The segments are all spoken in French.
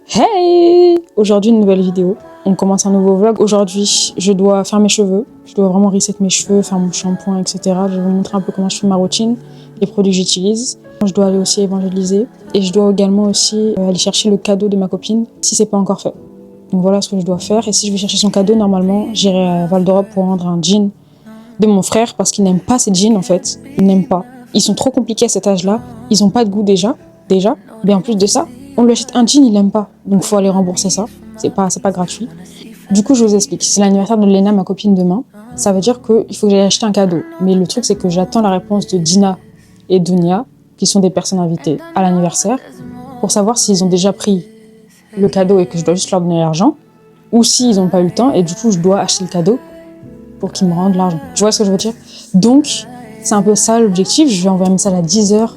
Hey! Aujourd'hui, une nouvelle vidéo. On commence un nouveau vlog. Aujourd'hui, je dois faire mes cheveux. Je dois vraiment reset mes cheveux, faire mon shampoing, etc. Je vais vous montrer un peu comment je fais ma routine, les produits que j'utilise. Je dois aller aussi évangéliser. Et je dois également aussi aller chercher le cadeau de ma copine, si c'est pas encore fait. Donc voilà ce que je dois faire. Et si je vais chercher son cadeau, normalement, j'irai à Val d'Europe pour rendre un jean de mon frère, parce qu'il n'aime pas ces jeans, en fait. Il n'aime pas. Ils sont trop compliqués à cet âge-là. Ils ont pas de goût déjà. Mais en plus de ça, on lui achète un jean, il l'aime pas. Donc faut aller rembourser ça. C'est pas gratuit. Du coup, je vous explique. C'est l'anniversaire de Lena, ma copine, demain. Ça veut dire qu'il faut que j'aille acheter un cadeau. Mais le truc, c'est que j'attends la réponse de Dina et Dunia, qui sont des personnes invitées à l'anniversaire, pour savoir s'ils ont déjà pris le cadeau et que je dois juste leur donner l'argent, ou s'ils n'ont pas eu le temps et du coup, je dois acheter le cadeau pour qu'ils me rendent l'argent. Tu vois ce que je veux dire? Donc, c'est un peu ça l'objectif. Je vais envoyer un message à 10h.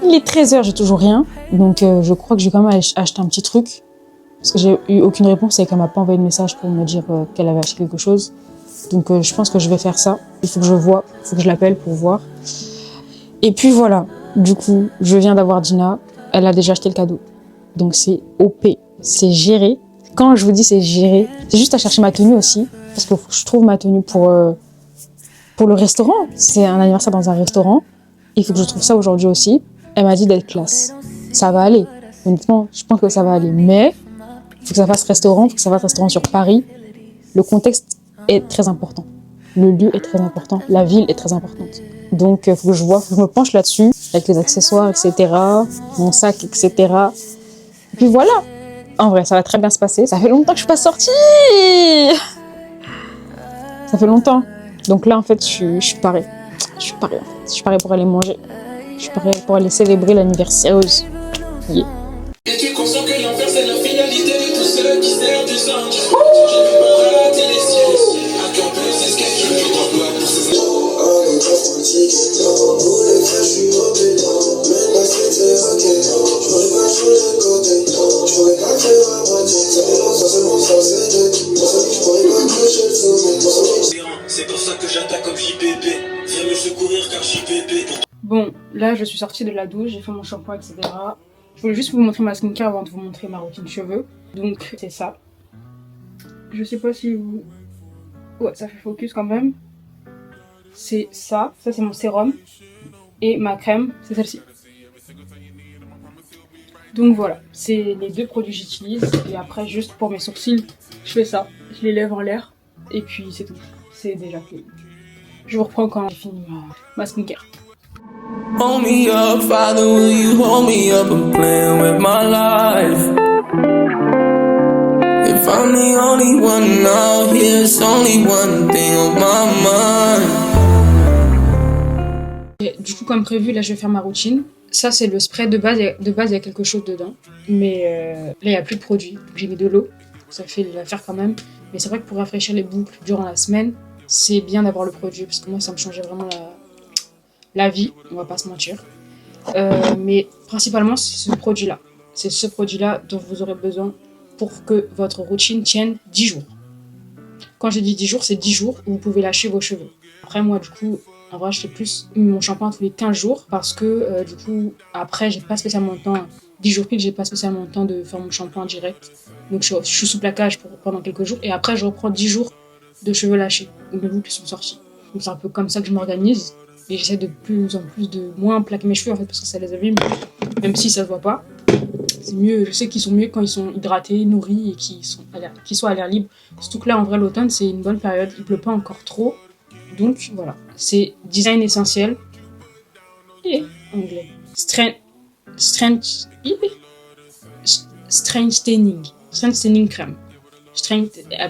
Il est 13h, j'ai toujours rien. Donc, je crois que je vais quand même aller acheter un petit truc. Parce que j'ai eu aucune réponse et qu'elle m'a pas envoyé de message pour me dire qu'elle avait acheté quelque chose. Donc, je pense que je vais faire ça. Il faut que je vois, il faut que je l'appelle pour voir. Et puis voilà. Du coup, je viens d'avoir Dina. Elle a déjà acheté le cadeau. Donc, c'est OP. C'est géré. Quand je vous dis c'est géré, c'est juste à chercher ma tenue aussi. Parce que je trouve ma tenue pour le restaurant. C'est un anniversaire dans un restaurant. Il faut que je trouve ça aujourd'hui aussi. Elle m'a dit d'être classe. Ça va aller. Honnêtement, je pense que ça va aller. Mais il faut que ça fasse restaurant. Il faut que ça fasse restaurant sur Paris. Le contexte est très important. Le lieu est très important. La ville est très importante. Donc, il faut que je vois, faut que je me penche là-dessus. Avec les accessoires, etc. Mon sac, etc. Et puis voilà. En vrai, ça va très bien se passer. Ça fait longtemps que je suis pas sortie. Ça fait longtemps. Donc là, en fait, je suis parée. Je suis parée, en fait. Je suis parée pour aller manger. Je suis parée pour aller célébrer l'anniversaire. Yeah. Et tu consens que l'enfer c'est la finalité de tous ceux qui servent du sang. Je ne vais pas rater les cieux. À cœur plus escape, je me déploie pour ces c'est pour ça que j'attaque comme JPP. Viens me secourir car JPP. Bon, là je suis sortie de la douche, j'ai fait mon shampoing, etc. Je voulais juste vous montrer ma skincare avant de vous montrer ma routine cheveux. Donc c'est ça. Je sais pas si vous... Ouais, ça fait focus quand même. C'est ça. Ça c'est mon sérum. Et ma crème, c'est celle-ci. Donc voilà, c'est les deux produits que j'utilise. Et après, juste pour mes sourcils, je fais ça. Je les lève en l'air. Et puis c'est tout. C'est déjà fait. Je vous reprends quand j'ai fini ma skincare. Hold me up, Father, will you hold me up? I'm playing with my life. If I'm the only one out here, it's only one thing on my mind. Et du coup, comme prévu, là, je vais faire ma routine. Ça, c'est le spray de base. De base, il y a quelque chose dedans. Mais là, il n'y a plus de produit. Donc, j'ai mis de l'eau. Ça fait l'affaire quand même. Mais c'est vrai que pour rafraîchir les boucles durant la semaine, c'est bien d'avoir le produit. Parce que moi, ça me changeait vraiment la vie. On va pas se mentir. Mais principalement, c'est ce produit-là. C'est ce produit-là dont vous aurez besoin pour que votre routine tienne 10 jours. Quand je dis 10 jours, c'est 10 jours où vous pouvez lâcher vos cheveux. Après, moi, du coup, en vrai, je fais plus mon shampoing tous les 15 jours parce que, du coup, après, j'ai pas spécialement le temps, 10 jours pile, j'ai pas spécialement le temps de faire mon shampoing direct. Donc, je suis sous plaquage pendant quelques jours et après, je reprends 10 jours de cheveux lâchés, où mes boucles sont sorties. Donc, c'est un peu comme ça que je m'organise et j'essaie de plus en plus de moins plaquer mes cheveux en fait parce que ça les abîme, même si ça se voit pas. C'est mieux, je sais qu'ils sont mieux quand ils sont hydratés, nourris et qu'ils soient à l'air libre. Surtout que là, en vrai, l'automne, c'est une bonne période. Il pleut pas encore trop. Donc, voilà. C'est design essentiel. Et anglais. Strength staining. Strength staining crème.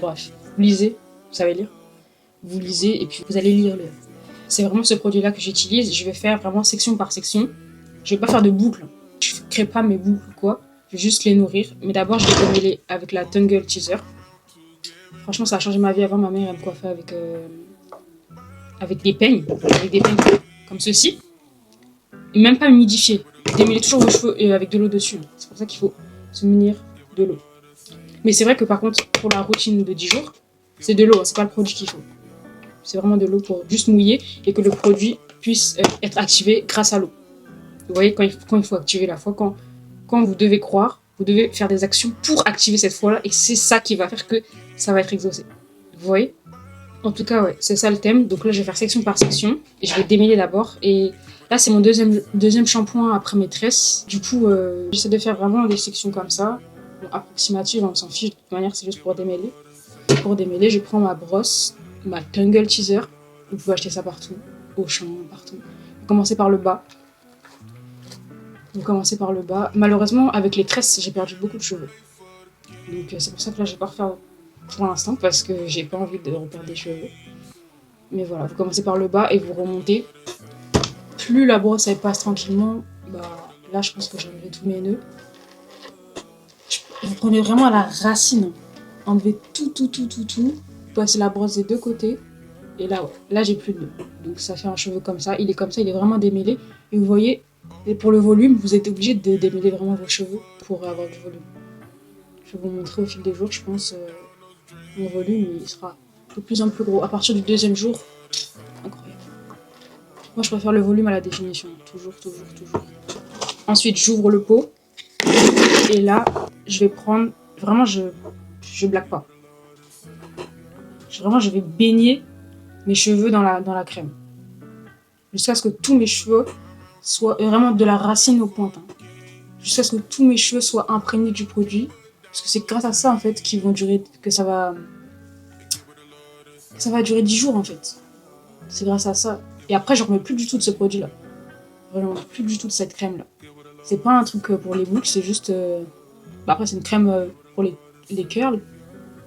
Bref. Vous lisez, vous savez lire. Vous lisez et puis vous allez lire. C'est vraiment ce produit-là que j'utilise. Je vais faire vraiment section par section. Je vais pas faire de boucles. Je crée pas mes boucles ou quoi. Je vais juste les nourrir. Mais d'abord, je vais les mêler avec la Tungle Teaser. Franchement, ça a changé ma vie. Avant, ma mère, elle me coiffait avec des peignes. Avec des peignes comme ceci. Et même pas humidifier. Démêlez toujours vos cheveux avec de l'eau dessus. C'est pour ça qu'il faut se munir de l'eau. Mais c'est vrai que par contre, pour la routine de 10 jours, c'est de l'eau. C'est pas le produit qu'il faut. C'est vraiment de l'eau pour juste mouiller et que le produit puisse être activé grâce à l'eau. Vous voyez, quand il faut activer la foi, quand vous devez croire, Vous devez faire des actions pour activer cette foi-là et c'est ça qui va faire que ça va être exaucé. Vous voyez? En tout cas, ouais, c'est ça le thème. Donc là, je vais faire section par section et je vais démêler d'abord. Et là, c'est mon deuxième shampoing après mes tresses. Du coup, j'essaie de faire vraiment des sections comme ça. Bon, approximatives, on s'en fiche. De toute manière, c'est juste pour démêler. Et pour démêler, je prends ma brosse, ma Tungle Teaser. Vous pouvez acheter ça partout, au champ, partout. Vous commencez par le bas. Vous commencez par le bas. Malheureusement, avec les tresses, j'ai perdu beaucoup de cheveux. Donc c'est pour ça que là, je vais pas refaire pour l'instant parce que j'ai pas envie de reperdre des cheveux. Mais voilà, vous commencez par le bas et vous remontez. Plus la brosse elle passe tranquillement, bah là je pense que j'ai enlevé tous mes nœuds. Vous prenez vraiment à la racine. Enlevez tout. Vous passez la brosse des deux côtés. Et là, ouais, là j'ai plus de nœuds. Donc ça fait un cheveu comme ça. Il est comme ça, il est vraiment démêlé. Et vous voyez, et pour le volume, vous êtes obligé de démêler vraiment vos cheveux pour avoir du volume. Je vais vous montrer au fil des jours, je pense. Mon volume il sera de plus en plus gros. À partir du deuxième jour, incroyable. Moi je préfère le volume à la définition. Toujours. Ensuite j'ouvre le pot. Et là je vais prendre. Vraiment je blague pas. Vraiment je vais baigner mes cheveux dans la crème. Jusqu'à ce que tous mes cheveux soient vraiment de la racine aux pointes. Jusqu'à ce que tous mes cheveux soient imprégnés du produit. Parce que c'est grâce à ça en fait qu'ils vont durer, que ça va durer 10 jours en fait. C'est grâce à ça. Et après je remets plus du tout de ce produit là. Vraiment plus du tout de cette crème là. C'est pas un truc pour les boucles, c'est juste... après c'est une crème pour les curls.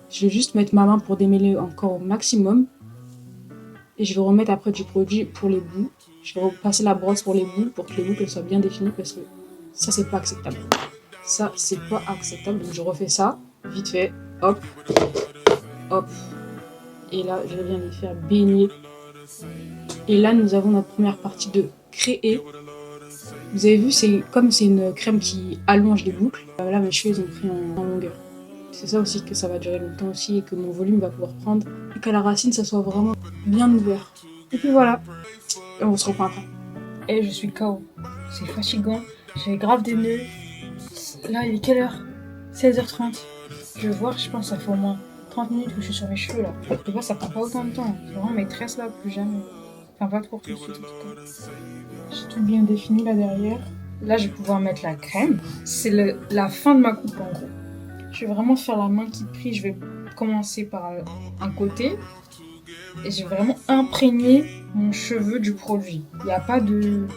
Je vais juste mettre ma main pour démêler encore au maximum. Et je vais remettre après du produit pour les bouts. Je vais repasser la brosse pour les bouts, pour que les boucles soient bien définies parce que ça c'est pas acceptable. Ça, c'est pas acceptable. Donc, je refais ça, vite fait. Hop. Et là, je viens les faire baigner. Et là, nous avons notre première partie de créer. Vous avez vu, c'est une crème qui allonge les boucles. Là, mes cheveux, ils ont pris en longueur. C'est ça aussi que ça va durer longtemps aussi et que mon volume va pouvoir prendre. Et qu'à la racine, ça soit vraiment bien ouvert. Et puis voilà. Et on se reprend après. Et je suis KO. C'est fatigant. J'ai grave des nœuds. Là, il est quelle heure? 16h30. Je vais voir, je pense que ça fait au moins 30 minutes que je suis sur mes cheveux là. Je vois, ça prend pas autant de temps. C'est vraiment mes tresses là, plus jamais. Enfin, pas trop tout de suite en tout cas. J'ai tout bien défini là derrière. Là, je vais pouvoir mettre la crème. C'est la fin de ma coupe en gros. Je vais vraiment faire la main qui prie. Je vais commencer par un côté. Et je vais vraiment imprégner mon cheveu du produit. Il n'y a pas de...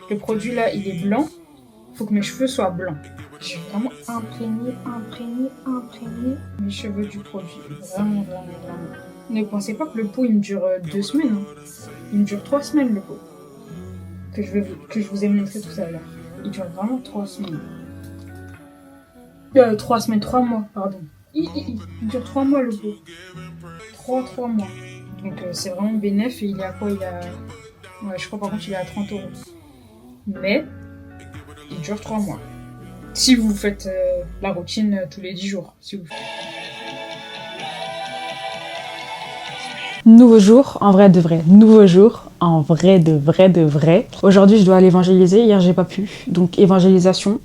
Le produit là, il est blanc. Il faut que mes cheveux soient blancs. Je vais vraiment imprégner mes cheveux du produit. Vraiment. Ne pensez pas que le pot il me dure 2 semaines. Hein. Il me dure 3 semaines le pot. Que je vous ai montré tout à l'heure. Il dure vraiment 3 semaines. 3 mois, pardon. Il dure 3 mois le pot. 3 mois. Donc c'est vraiment bénéf et il est à quoi? Ouais, je crois par contre il est à 30 €. Mais il dure 3 mois. Si vous faites la routine tous les 10 jours. Si vous faites. Nouveau jour, en vrai de vrai. Nouveau jour, en vrai de vrai. Aujourd'hui, je dois aller évangéliser. Hier, j'ai pas pu. Donc, évangélisation.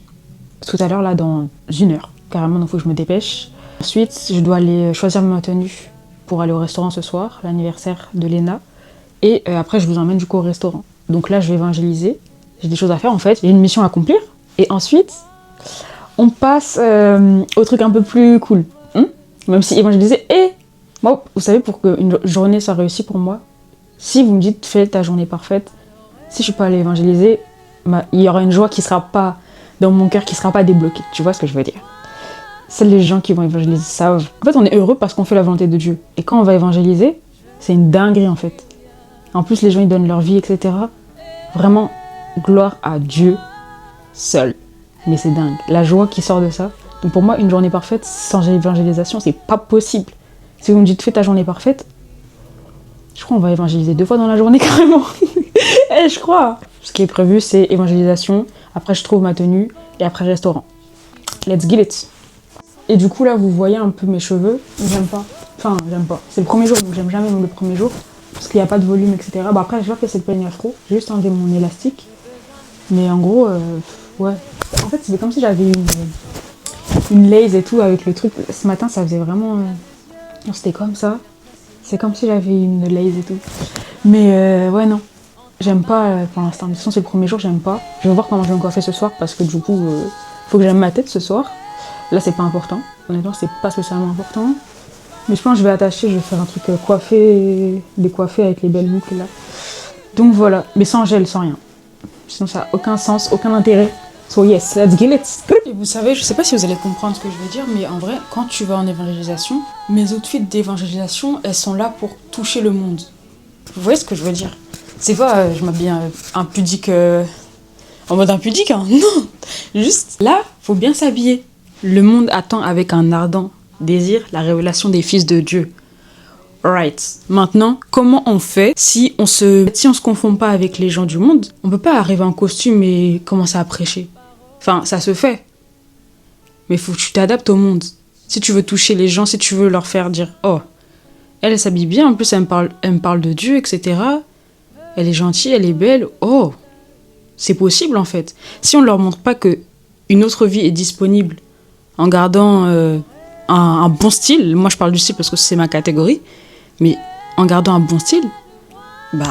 Tout à l'heure, là, dans 1 heure. Carrément, donc il faut que je me dépêche. Ensuite, je dois aller choisir ma tenue pour aller au restaurant ce soir, l'anniversaire de Léna. Et après, je vous emmène du coup au restaurant. Donc là, je vais évangéliser. J'ai des choses à faire en fait. J'ai une mission à accomplir. Et ensuite, on passe au truc un peu plus cool. Même si évangéliser est... Moi, vous savez, pour qu'une journée soit réussie pour moi, si vous me dites fais ta journée parfaite, si je suis pas allée évangéliser, il y aura une joie qui sera pas dans mon cœur, qui sera pas débloquée. Tu vois ce que je veux dire? Seuls les gens qui vont évangéliser savent. En fait, on est heureux parce qu'on fait la volonté de Dieu. Et quand on va évangéliser, c'est une dinguerie en fait. En plus, les gens ils donnent leur vie, etc. Vraiment, gloire à Dieu seul. Mais c'est dingue. La joie qui sort de ça. Donc pour moi, une journée parfaite sans évangélisation, c'est pas possible. Si vous me dites fais ta journée parfaite, je crois qu'on va évangéliser 2 fois dans la journée carrément. Et je crois. Ce qui est prévu, c'est évangélisation. Après, je trouve ma tenue. Et après, restaurant. Let's get it. Et du coup, là, vous voyez un peu mes cheveux. J'aime pas. Enfin, j'aime pas. C'est le premier jour, donc j'aime jamais le premier jour. Parce qu'il n'y a pas de volume, etc. Bon, après, je vois que c'est le peigne afro. J'ai juste enlevé mon élastique. Mais en gros, ouais. En fait, c'est comme si j'avais une laze et tout avec le truc. Ce matin, ça faisait vraiment... C'était comme ça. C'est comme si j'avais une laze et tout. Mais ouais, non. J'aime pas pour l'instant. De toute façon, c'est le premier jour, j'aime pas. Je vais voir comment je vais me coiffer ce soir parce que du coup, faut que j'aime ma tête ce soir. Là, c'est pas important. Honnêtement, c'est pas spécialement important. Mais je pense que je vais attacher, je vais faire un truc coiffé, décoiffé avec les belles boucles là. Donc voilà, mais sans gel, sans rien. Sinon, ça n'a aucun sens, aucun intérêt. So yes, let's get it. Et vous savez, je sais pas si vous allez comprendre ce que je veux dire, mais en vrai, quand tu vas en évangélisation, mes outfits d'évangélisation, elles sont là pour toucher le monde. Vous voyez ce que je veux dire? C'est pas, je m'habille impudique, en mode impudique, hein. Non. Juste, là, faut bien s'habiller. Le monde attend avec un ardent désir la révélation des fils de Dieu. Right. Maintenant, comment on fait si on se confond pas avec les gens du monde? On peut pas arriver en costume et commencer à prêcher. Enfin, ça se fait. Mais faut que tu t'adaptes au monde. Si tu veux toucher les gens, si tu veux leur faire dire « Oh, elle s'habille bien, en plus elle me parle de Dieu, etc. Elle est gentille, elle est belle. Oh, c'est possible en fait. » Si on leur montre pas que une autre vie est disponible en gardant un bon style, moi je parle du style parce que c'est ma catégorie, mais en gardant un bon style, bah,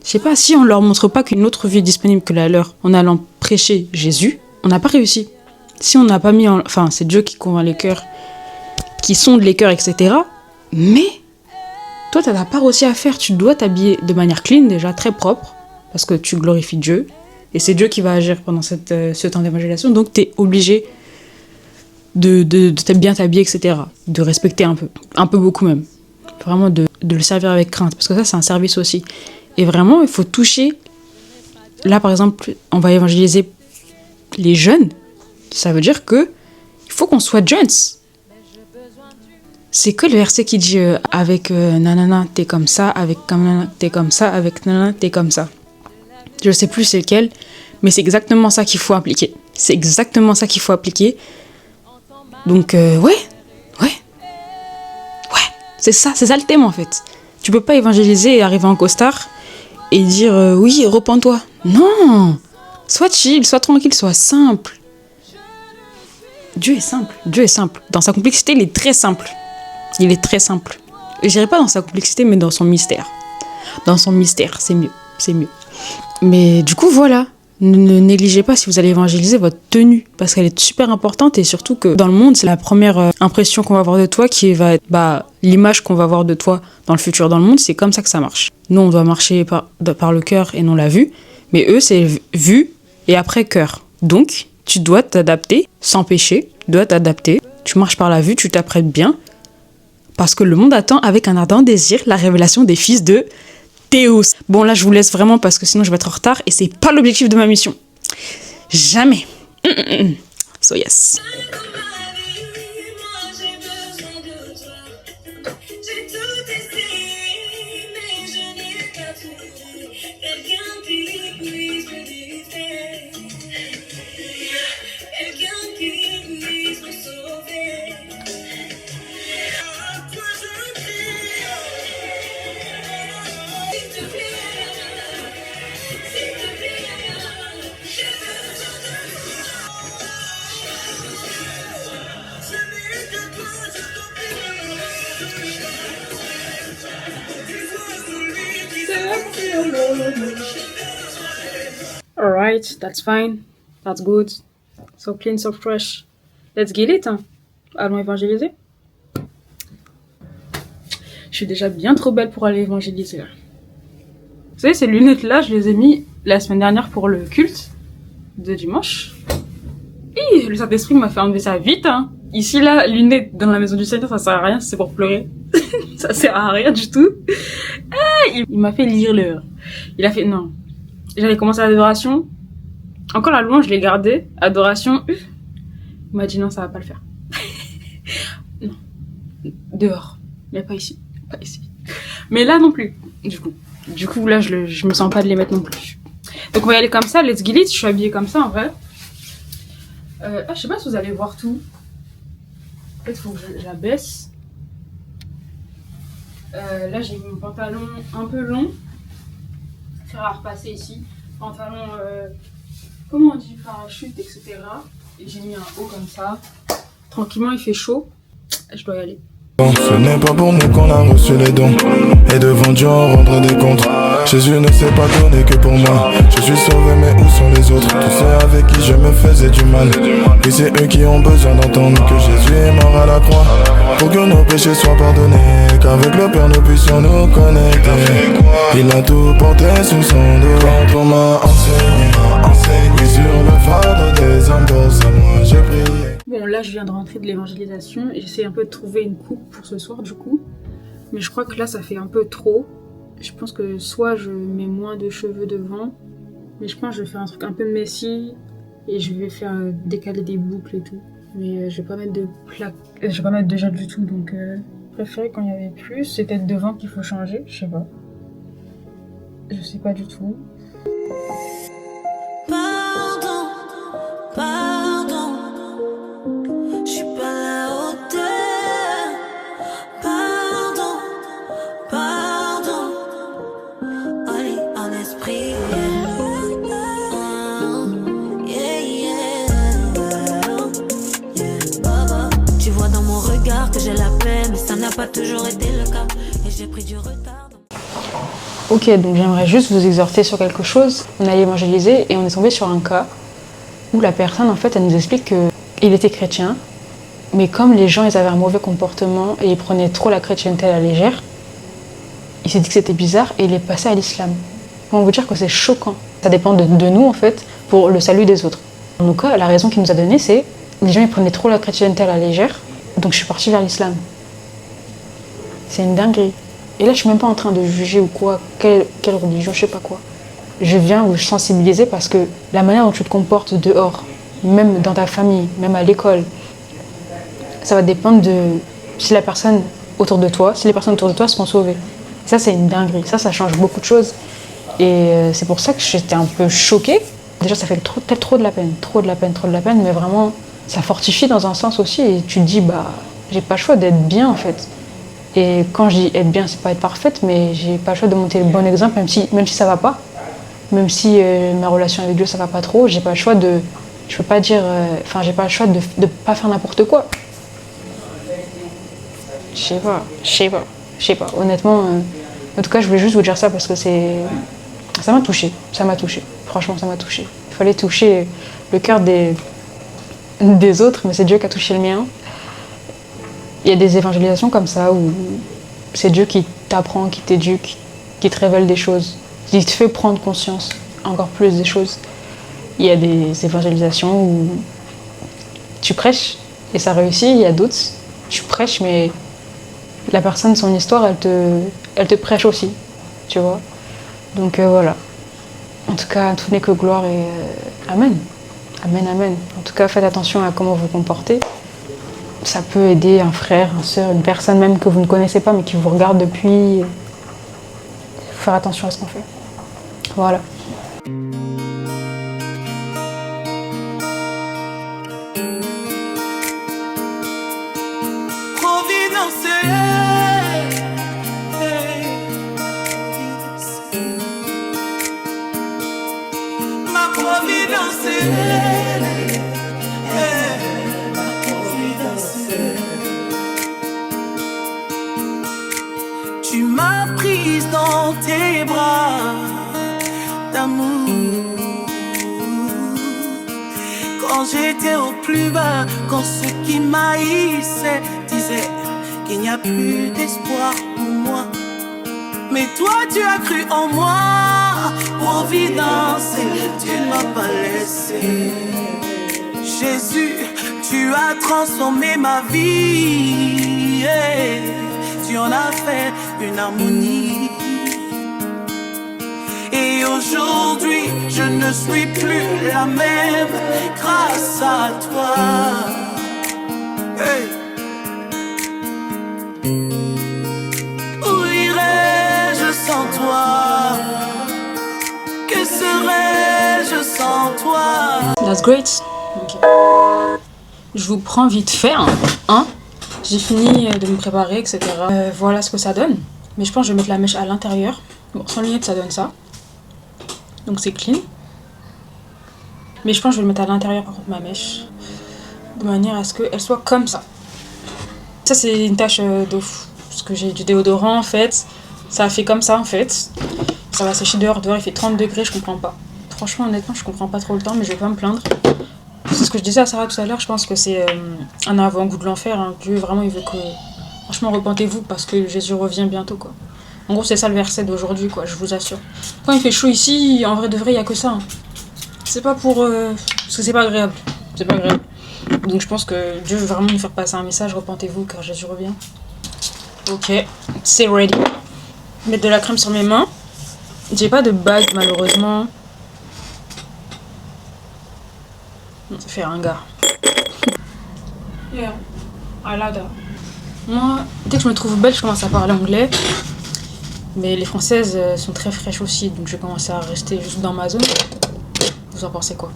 je sais pas, si on leur montre pas qu'une autre vie est disponible que la leur en allant prêcher Jésus, on n'a pas réussi. Si on n'a pas mis enfin, c'est Dieu qui convainc les cœurs, qui sonde les cœurs, etc. Mais toi, t'as ta part aussi à faire. Tu dois t'habiller de manière clean, déjà très propre, parce que tu glorifies Dieu, et c'est Dieu qui va agir pendant ce temps d'évangélisation, donc t'es obligé de bien t'habiller, etc. De respecter un peu beaucoup même. Vraiment de le servir avec crainte, parce que ça, c'est un service aussi. Et vraiment, il faut toucher. Là, par exemple, on va évangéliser les jeunes. Ça veut dire que il faut qu'on soit jeunes. C'est que le verset qui dit avec nanana, t'es comme ça, avec nanana, t'es comme ça, avec nanana, t'es comme ça. Je sais plus c'est lequel, mais c'est exactement ça qu'il faut appliquer. C'est exactement ça qu'il faut appliquer. Donc, ouais. C'est ça le thème en fait. Tu peux pas évangéliser et arriver en costard et dire oui, repens-toi. Non! Sois chill, sois tranquille, sois simple. Dieu est simple. Dans sa complexité, il est très simple. Il est très simple. Je dirais pas dans sa complexité, mais dans son mystère. Dans son mystère, c'est mieux. Mais du coup, voilà. Ne négligez pas, si vous allez évangéliser, votre tenue, parce qu'elle est super importante, et surtout que dans le monde, c'est la première impression qu'on va avoir de toi qui va être l'image qu'on va avoir de toi dans le futur. Dans le monde, c'est comme ça que ça marche. Nous, on doit marcher par le cœur et non la vue, mais eux, c'est vue et après cœur. Donc, tu dois t'adapter sans péché, tu dois t'adapter, tu marches par la vue, tu t'apprêtes bien, parce que le monde attend avec un ardent désir la révélation des fils de Théos. Bon, là, je vous laisse vraiment parce que sinon je vais être en retard et c'est pas l'objectif de ma mission. Jamais. So yes. Alright, that's fine. That's good. So clean, so fresh. Let's get it. Hein. Allons évangéliser. Je suis déjà bien trop belle pour aller évangéliser là. Vous savez, ces lunettes-là, je les ai mis la semaine dernière pour le culte de dimanche. Et le Saint-Esprit m'a fait enlever ça vite. Hein. Ici, là, lunettes dans la maison du Seigneur, ça sert à rien, c'est pour pleurer. Ça sert à rien du tout. Il m'a fait lire l'heure. Il a fait, non. J'avais commencé l'adoration. Encore la louange, je l'ai gardée. Adoration, il m'a dit non, ça va pas le faire. Non. Dehors. Mais pas ici. Pas ici. Mais là non plus, Du coup, là, je me sens pas de les mettre non plus. Donc, on va y aller comme ça, let's get it. Je suis habillée comme ça, en vrai. Je sais pas si vous allez voir tout. Peut-être faut que je la baisse. Là, j'ai mon pantalon un peu long. Faire à repasser ici. Pantalon, comment on dit, parachute, etc. et j'ai mis un haut comme ça. Tranquillement, il fait chaud. Je dois y aller. Ce n'est pas pour nous qu'on a reçu les dons, et devant Dieu on rendra des comptes. Jésus ne s'est pas donné que pour moi. Je suis sauvé, mais où sont les autres? Tous ceux avec qui je me faisais du mal. Et c'est eux qui ont besoin d'entendre que Jésus est mort à la croix, pour que nos péchés soient pardonnés, qu'avec le Père nous puissions nous connecter. Il a tout porté sur son dos. Quand on m'a enseigné sur le fardeau des hommes, pour ça moi j'ai prié. Bon, là, je viens de rentrer de l'évangélisation et j'essaie un peu de trouver une coupe pour ce soir, du coup. Mais je crois que là, ça fait un peu trop. Je pense que soit je mets moins de cheveux devant, mais je pense que je vais faire un truc un peu messy et je vais faire décaler des boucles et tout. Mais je vais pas mettre de plaque, je vais pas mettre de gel du tout, donc je préférais quand il y avait plus. C'est peut-être devant qu'il faut changer, je sais pas. Je sais pas du tout. Pardon, pardon, je suis pas à la hauteur. Pardon, pardon, allez en esprit. Yeah, yeah. Baba, tu vois dans mon regard que j'ai la paix, mais ça n'a pas toujours été le cas. Et j'ai pris du retard. Ok, donc j'aimerais juste vous exhorter sur quelque chose. On allait évangéliser et on est tombé sur un cas où la personne, en fait, elle nous explique qu'il était chrétien, mais comme les gens, ils avaient un mauvais comportement et ils prenaient trop la chrétienté à la légère, il s'est dit que c'était bizarre et il est passé à l'islam. On va vous dire que c'est choquant. Ça dépend de nous, en fait, pour le salut des autres. En tout cas, la raison qu'il nous a donnée, c'est les gens, ils prenaient trop la chrétienté à la légère, donc je suis partie vers l'islam. C'est une dinguerie. Et là, je suis même pas en train de juger ou quoi, quelle religion, je sais pas quoi. Je viens vous sensibiliser parce que la manière dont tu te comportes dehors, même dans ta famille, même à l'école, ça va dépendre de si les personnes autour de toi seront sauvées. Et ça, c'est une dinguerie. Ça change beaucoup de choses. Et c'est pour ça que j'étais un peu choquée. Déjà, ça fait trop de la peine, mais vraiment, ça fortifie dans un sens aussi. Et tu te dis, bah, j'ai pas le choix d'être bien, en fait. Et quand je dis être bien, c'est pas être parfaite, mais j'ai pas le choix de monter le bon exemple, même si ça va pas. Même si ma relation avec Dieu, ça va pas trop, j'ai pas le choix de... Je peux pas dire... j'ai pas le choix de pas faire n'importe quoi. Je sais pas. Honnêtement, en tout cas, je voulais juste vous dire ça parce que ça m'a touchée. Franchement, ça m'a touchée. Il fallait toucher le cœur des autres, mais c'est Dieu qui a touché le mien. Il y a des évangélisations comme ça où c'est Dieu qui t'apprend, qui t'éduque, qui te révèle des choses, qui te fait prendre conscience encore plus des choses. Il y a des évangélisations où tu prêches et ça réussit. Il y a d'autres, tu prêches mais la personne, son histoire, elle te prêche aussi, tu vois. Donc voilà. En tout cas, tout n'est que gloire et amen. Amen. En tout cas, faites attention à comment vous vous comportez. Ça peut aider un frère, une sœur, une personne même que vous ne connaissez pas mais qui vous regarde depuis. Faut faire attention à ce qu'on fait. Voilà. Ma providence tu m'as prise dans tes bras d'amour. Quand j'étais au plus bas, quand ceux qui m'haïssaient disaient qu'il n'y a plus d'espoir pour moi. Mais toi tu as cru en moi, providence, tu ne m'as pas laissé. Jésus, tu as transformé ma vie, tu en as fait une harmonie. Et aujourd'hui, je ne suis plus la même grâce à toi. Hey. Où irais-je sans toi? Que serais-je sans toi? That's great. Okay. Je vous prends vite fait, hein. J'ai fini de me préparer, etc. Voilà ce que ça donne. Mais je pense que je vais mettre la mèche à l'intérieur. Bon, sans lunettes, ça donne ça. Donc c'est clean. Mais je pense que je vais le mettre à l'intérieur, par contre, ma mèche. de manière à ce qu'elle soit comme ça. Ça, c'est une tâche de fou. Parce que j'ai du déodorant, en fait. Ça a fait comme ça, en fait. Ça va sécher dehors. Dehors, il fait 30 degrés, je comprends pas. Franchement, honnêtement, je comprends pas trop le temps, mais je vais pas me plaindre. C'est ce que je disais à Sarah tout à l'heure. Je pense que c'est un avant-goût de l'enfer. Hein. Dieu, vraiment, il veut que... Franchement, repentez-vous parce que Jésus revient bientôt, quoi. En gros, c'est ça le verset d'aujourd'hui, quoi, je vous assure. Quand il fait chaud ici, en vrai de vrai, il y a que ça. Hein. C'est pas pour... Parce que c'est pas agréable. C'est pas agréable. Donc je pense que Dieu veut vraiment nous faire passer un message. Repentez-vous car Jésus revient. Ok, c'est ready. Mettre de la crème sur mes mains. J'ai pas de bague, malheureusement. Ça fait ringard. Yeah, I like that. Moi, dès que je me trouve belle, je commence à parler anglais. Mais les françaises sont très fraîches aussi, donc je vais commencer à rester juste dans ma zone. Vous en pensez quoi?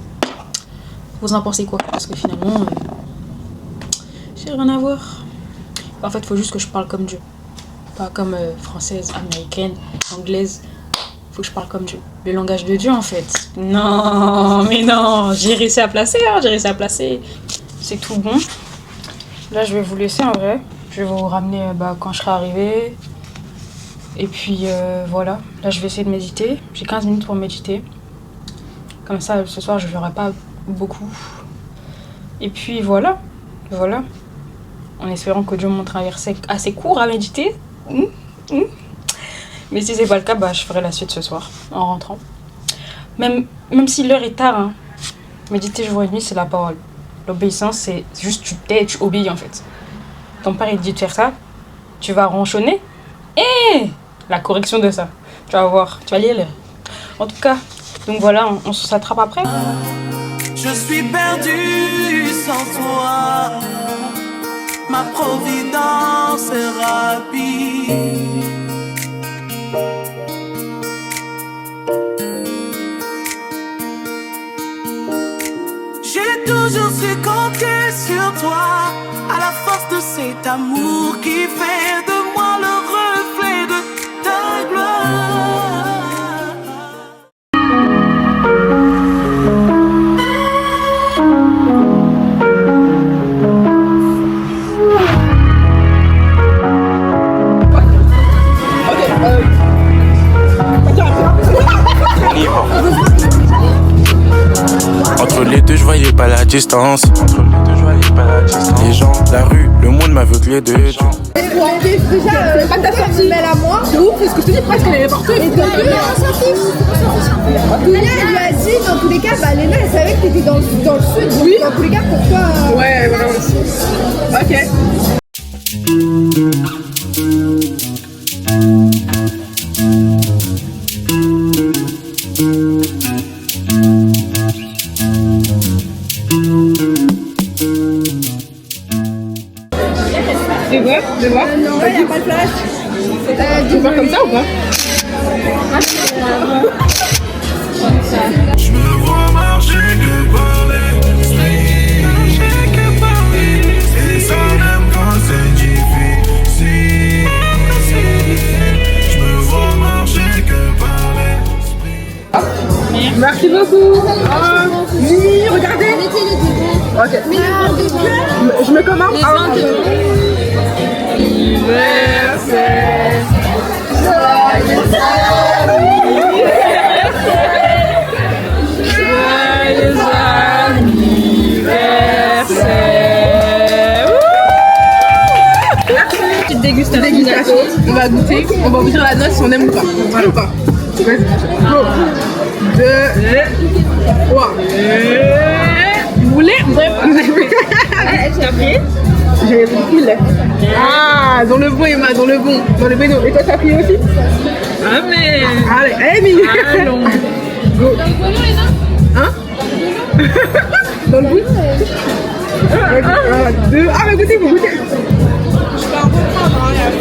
Vous en pensez quoi? Parce que finalement, j'ai rien à voir. En fait, il faut juste que je parle comme Dieu. Pas comme française, américaine, anglaise. Il faut que je parle comme Dieu. Le langage de Dieu, en fait. Non, mais non, j'ai réussi à placer, hein, j'ai réussi à placer. C'est tout bon. Là, je vais vous laisser en vrai. Je vais vous ramener quand je serai arrivée. Et puis voilà, là je vais essayer de méditer. J'ai 15 minutes pour méditer. Comme ça, ce soir, je ne verrai pas beaucoup. Et puis voilà, voilà. En espérant que Dieu me montre un verset assez court à méditer. Mais si c'est pas le cas, je ferai la suite ce soir, en rentrant. Même si l'heure est tard, hein, méditer jour et nuit, c'est la parole. L'obéissance, c'est juste tu t'aides, tu obéis en fait. Ton père, il te dit de faire ça, tu vas ronchonner. Et la correction de ça, tu vas voir, tu vas lire. En tout cas, donc voilà, on s'attrape après. Je suis perdu sans toi, ma providence est rapide. J'ai toujours su compter sur toi, à la force de cet amour qui fait de moi le reflet de ta gloire. Entre les deux, je voyais pas la distance. Les gens, la rue, le monde m'aveuglait de Dieu. Déjà, pas ta sortie belle à moi. C'est ouf, parce que je te dis presque elle est partout. Et donc, Léna, elle lui a dit, dans tous les cas, Léna, elle savait que t'étais dans le sud. Donc, oui. Dans tous les cas, pourquoi Ouais, voilà aussi. Ok. Je vois. Non, il n'y a pas de flash. Tu veux faire comme ça ou pas? Je me vois marcher que parler, et ça même quand c'est difficile. Je me vois marcher que parler. Merci beaucoup. Oui, regardez. Ok. Je me commande. Petite dégustation. On va goûter. On va vous dire la note si on aime ou pas. Voilà ou pas. Vas-y. Go. 2, 3. Vous voulez? Tu t'as pris? J'ai pris le. Ah, dans le bon Emma, dans le bon. Dans le béno. Et toi t'as pris aussi? Ah mais. Allez, Amy. Allons. Go. Dans le bon Emma? Hein? Dans le bout? 1, 2. Ah mais goûtez, vous goûtez. Je peux en reprendre, hein.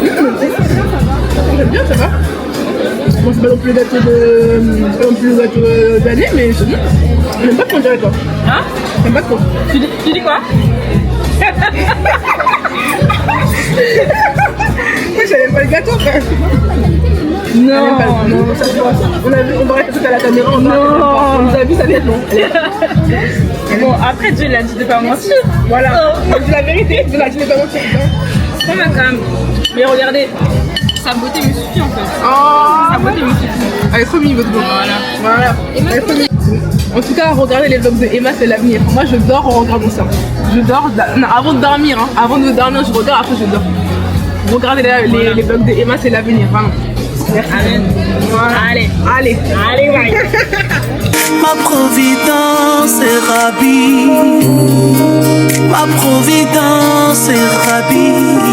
J'aime bien, ça va. Bon, c'est pas non plus le gâteau d'année, mais c'est bien. J'aime pas trop, on dirait toi. Hein? J'aime pas trop. Tu dis quoi? Moi j'aime pas le gâteau, frère. Non, non, ça se voit. On va arrêter tout à la caméra, on nous a vu, ça va être long. Elle Bon, après, Dieu l'a dit de pas mentir. Voilà. C'est la vérité. Dieu l'a dit de pas mentir. C'est pas mal quand même. Mais regardez, sa beauté me suffit en fait. Sa beauté me suffit. Elle est trop mignonne, votre beauté. Voilà. Elle est trop mignonne. En tout cas, regardez les vlogs de Emma, c'est l'avenir. Moi, je dors en regardant ça. Je dors, non, avant de dormir, hein. Avant de dormir, je regarde, après je dors. Regardez les vlogs de Emma, c'est l'avenir, vraiment. Merci. Amen. Voilà. Allez, bye. Ma providence est Rabbi. Ma providence est Rabbi.